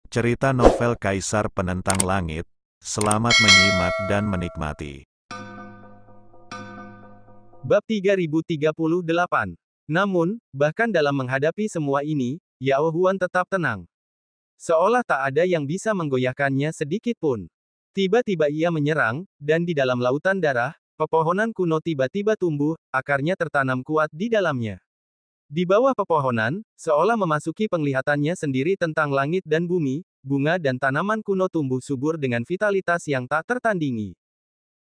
Cerita novel Kaisar Penentang Langit. Selamat menyimak dan menikmati. Bab 3038. Namun, bahkan dalam menghadapi semua ini, Yao Huan tetap tenang. Seolah tak ada yang bisa menggoyahkannya sedikit pun. Tiba-tiba ia menyerang, dan di dalam lautan darah, pepohonan kuno tiba-tiba tumbuh, akarnya tertanam kuat di dalamnya. Di bawah pepohonan, seolah memasuki penglihatannya sendiri tentang langit dan bumi, bunga dan tanaman kuno tumbuh subur dengan vitalitas yang tak tertandingi.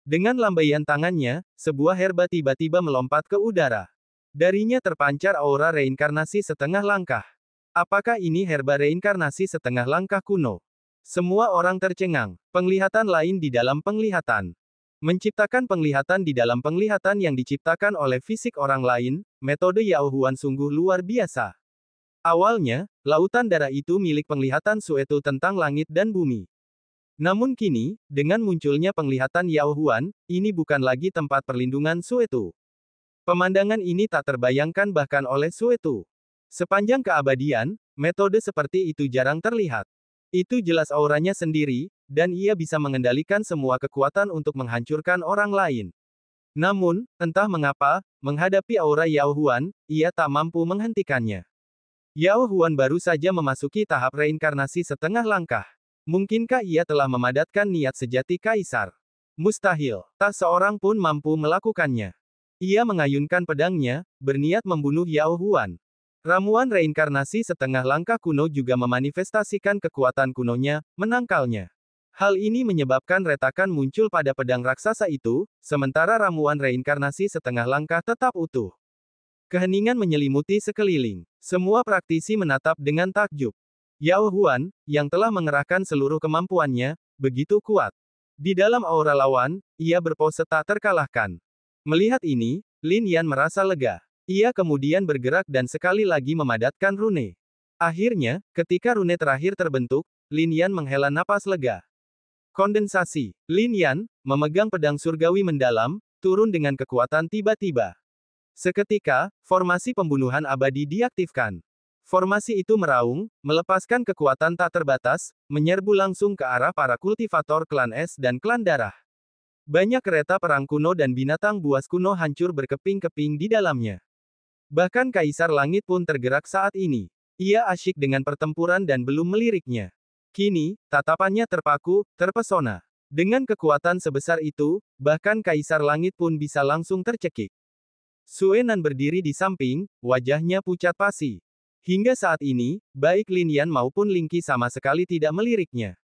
Dengan lambaian tangannya, sebuah herba tiba-tiba melompat ke udara. Darinya terpancar aura reinkarnasi setengah langkah. Apakah ini herba reinkarnasi setengah langkah kuno? Semua orang tercengang. Penglihatan lain di dalam penglihatan. Menciptakan penglihatan di dalam penglihatan yang diciptakan oleh fisik orang lain, metode Yao Huan sungguh luar biasa. Awalnya, lautan darah itu milik penglihatan Suetu tentang langit dan bumi. Namun kini, dengan munculnya penglihatan Yao Huan, ini bukan lagi tempat perlindungan Suetu. Pemandangan ini tak terbayangkan bahkan oleh Suetu. Sepanjang keabadian, metode seperti itu jarang terlihat. Itu jelas auranya sendiri, dan ia bisa mengendalikan semua kekuatan untuk menghancurkan orang lain. Namun, entah mengapa, menghadapi aura Yao Huan, ia tak mampu menghentikannya. Yao Huan baru saja memasuki tahap reinkarnasi setengah langkah. Mungkinkah ia telah memadatkan niat sejati Kaisar? Mustahil, tak seorang pun mampu melakukannya. Ia mengayunkan pedangnya, berniat membunuh Yao Huan. Ramuan reinkarnasi setengah langkah kuno juga memanifestasikan kekuatan kunonya, menangkalnya. Hal ini menyebabkan retakan muncul pada pedang raksasa itu, sementara ramuan reinkarnasi setengah langkah tetap utuh. Keheningan menyelimuti sekeliling. Semua praktisi menatap dengan takjub. Yao Huan, yang telah mengerahkan seluruh kemampuannya, begitu kuat. Di dalam aura lawan, ia berpose tak terkalahkan. Melihat ini, Lin Yan merasa lega. Ia kemudian bergerak dan sekali lagi memadatkan rune. Akhirnya, ketika rune terakhir terbentuk, Lin Yan menghela napas lega. Kondensasi. Lin Yan, memegang pedang surgawi mendalam, turun dengan kekuatan tiba-tiba. Seketika, formasi pembunuhan abadi diaktifkan. Formasi itu meraung, melepaskan kekuatan tak terbatas, menyerbu langsung ke arah para kultivator klan es dan klan darah. Banyak kereta perang kuno dan binatang buas kuno hancur berkeping-keping di dalamnya. Bahkan Kaisar Langit pun tergerak saat ini. Ia asyik dengan pertempuran dan belum meliriknya. Kini, tatapannya terpaku, terpesona. Dengan kekuatan sebesar itu, bahkan Kaisar Langit pun bisa langsung tercekik. Suenan berdiri di samping, wajahnya pucat pasi. Hingga saat ini, baik Lin Yan maupun Ling Qi sama sekali tidak meliriknya.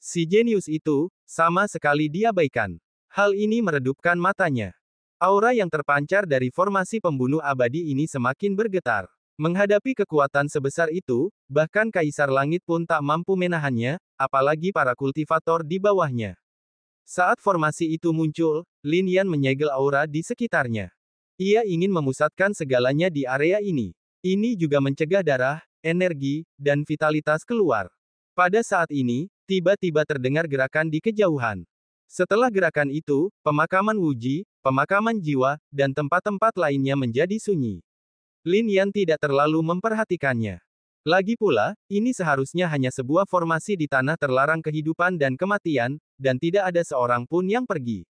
Si jenius itu, sama sekali diabaikan. Hal ini meredupkan matanya. Aura yang terpancar dari formasi pembunuh abadi ini semakin bergetar. Menghadapi kekuatan sebesar itu, bahkan Kaisar Langit pun tak mampu menahannya, apalagi para kultivator di bawahnya. Saat formasi itu muncul, Lin Yan menyegel aura di sekitarnya. Ia ingin memusatkan segalanya di area ini. Ini juga mencegah darah, energi, dan vitalitas keluar. Pada saat ini, tiba-tiba terdengar gerakan di kejauhan. Setelah gerakan itu, pemakaman Wuji, pemakaman jiwa, dan tempat-tempat lainnya menjadi sunyi. Lin Yan tidak terlalu memperhatikannya. Lagi pula, ini seharusnya hanya sebuah formasi di tanah terlarang kehidupan dan kematian, dan tidak ada seorang pun yang pergi.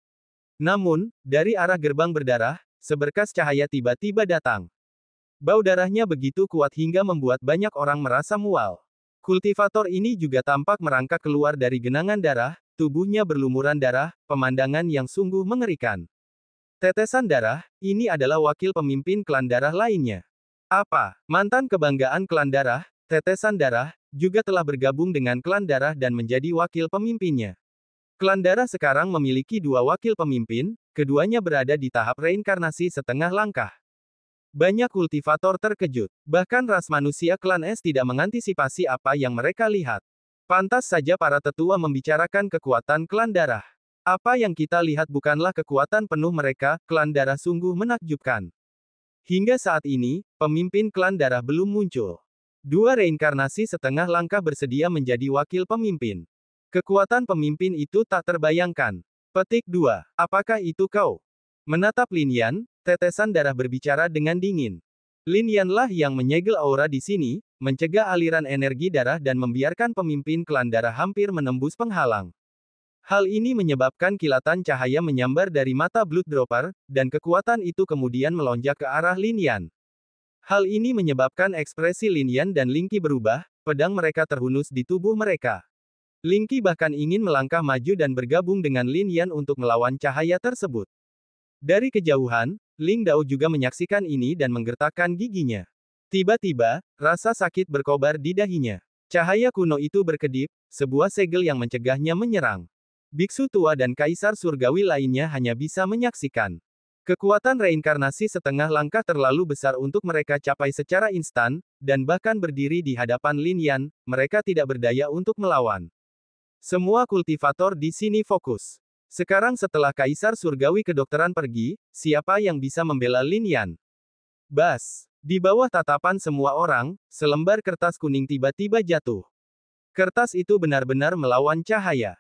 Namun, dari arah gerbang berdarah, seberkas cahaya tiba-tiba datang. Bau darahnya begitu kuat hingga membuat banyak orang merasa mual. Kultivator ini juga tampak merangkak keluar dari genangan darah, tubuhnya berlumuran darah, pemandangan yang sungguh mengerikan. Tetesan darah, ini adalah wakil pemimpin klan darah lainnya. Apa? Mantan kebanggaan klan darah, tetesan darah, juga telah bergabung dengan klan darah dan menjadi wakil pemimpinnya. Klan darah sekarang memiliki dua wakil pemimpin, keduanya berada di tahap reinkarnasi setengah langkah. Banyak kultivator terkejut. Bahkan ras manusia klan es tidak mengantisipasi apa yang mereka lihat. Pantas saja para tetua membicarakan kekuatan klan darah. Apa yang kita lihat bukanlah kekuatan penuh mereka, klan darah sungguh menakjubkan. Hingga saat ini, pemimpin klan darah belum muncul. Dua reinkarnasi setengah langkah bersedia menjadi wakil pemimpin. Kekuatan pemimpin itu tak terbayangkan. Petik 2. Apakah itu kau? Menatap Lin Yan, tetesan darah berbicara dengan dingin. Lin Yanlah yang menyegel aura di sini, mencegah aliran energi darah dan membiarkan pemimpin klan darah hampir menembus penghalang. Hal ini menyebabkan kilatan cahaya menyambar dari mata Blood Dropper, dan kekuatan itu kemudian melonjak ke arah Lin Yan. Hal ini menyebabkan ekspresi Lin Yan dan Ling Qi berubah, pedang mereka terhunus di tubuh mereka. Ling Qi bahkan ingin melangkah maju dan bergabung dengan Lin Yan untuk melawan cahaya tersebut. Dari kejauhan, Ling Dao juga menyaksikan ini dan menggertakkan giginya. Tiba-tiba, rasa sakit berkobar di dahinya. Cahaya kuno itu berkedip, sebuah segel yang mencegahnya menyerang. Biksu tua dan kaisar surgawi lainnya hanya bisa menyaksikan. Kekuatan reinkarnasi setengah langkah terlalu besar untuk mereka capai secara instan, dan bahkan berdiri di hadapan Lin Yan, mereka tidak berdaya untuk melawan. Semua kultivator di sini fokus. Sekarang setelah kaisar surgawi kedokteran pergi, siapa yang bisa membela Lin Yan? Bas! Di bawah tatapan semua orang, selembar kertas kuning tiba-tiba jatuh. Kertas itu benar-benar melawan cahaya.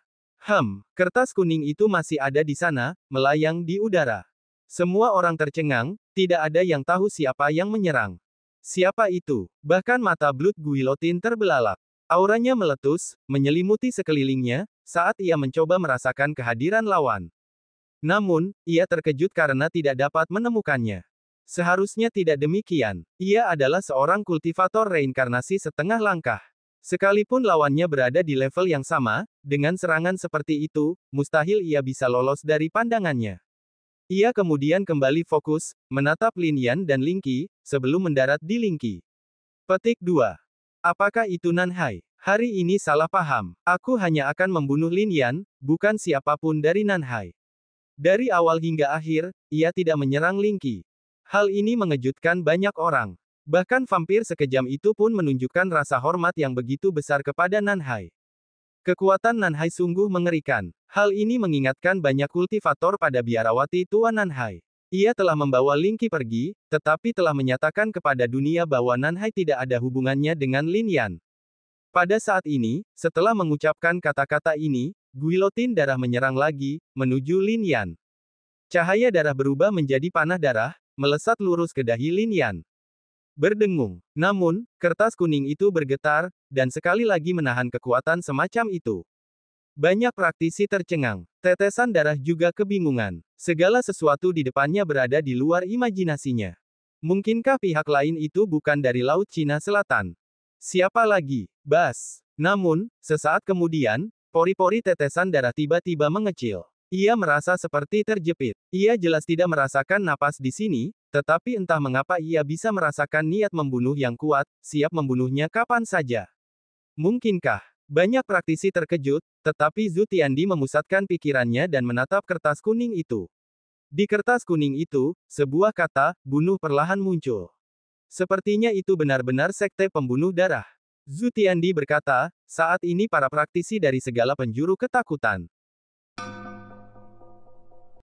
Kertas kuning itu masih ada di sana, melayang di udara. Semua orang tercengang, tidak ada yang tahu siapa yang menyerang. Siapa itu? Bahkan mata Blood Guillotine terbelalak. Auranya meletus, menyelimuti sekelilingnya, saat ia mencoba merasakan kehadiran lawan. Namun, ia terkejut karena tidak dapat menemukannya. Seharusnya tidak demikian. Ia adalah seorang kultivator reinkarnasi setengah langkah. Sekalipun lawannya berada di level yang sama, dengan serangan seperti itu, mustahil ia bisa lolos dari pandangannya. Ia kemudian kembali fokus, menatap Lin Yan dan Ling Qi, sebelum mendarat di Ling Qi. Petik 2. Apakah itu Nanhai? Hari ini salah paham. Aku hanya akan membunuh Lin Yan, bukan siapapun dari Nanhai. Dari awal hingga akhir, ia tidak menyerang Ling Qi. Hal ini mengejutkan banyak orang. Bahkan vampir sekejam itu pun menunjukkan rasa hormat yang begitu besar kepada Nanhai. Kekuatan Nanhai sungguh mengerikan. Hal ini mengingatkan banyak kultivator pada biarawati tua Nanhai. Ia telah membawa Ling Qi pergi, tetapi telah menyatakan kepada dunia bahwa Nanhai tidak ada hubungannya dengan Lin Yan. Pada saat ini, setelah mengucapkan kata-kata ini, guillotine darah menyerang lagi, menuju Lin Yan. Cahaya darah berubah menjadi panah darah, melesat lurus ke dahi Lin Yan. Berdengung. Namun, kertas kuning itu bergetar, dan sekali lagi menahan kekuatan semacam itu. Banyak praktisi tercengang. Tetesan darah juga kebingungan. Segala sesuatu di depannya berada di luar imajinasinya. Mungkinkah pihak lain itu bukan dari Laut Cina Selatan? Siapa lagi? Bas. Namun, sesaat kemudian, pori-pori tetesan darah tiba-tiba mengecil. Ia merasa seperti terjepit. Ia jelas tidak merasakan napas di sini, tetapi entah mengapa ia bisa merasakan niat membunuh yang kuat, siap membunuhnya kapan saja. Mungkinkah? Banyak praktisi terkejut, tetapi Zhu Tiandi memusatkan pikirannya dan menatap kertas kuning itu. Di kertas kuning itu, sebuah kata, bunuh perlahan muncul. Sepertinya itu benar-benar sekte pembunuh darah. Zhu Tiandi berkata, saat ini para praktisi dari segala penjuru ketakutan.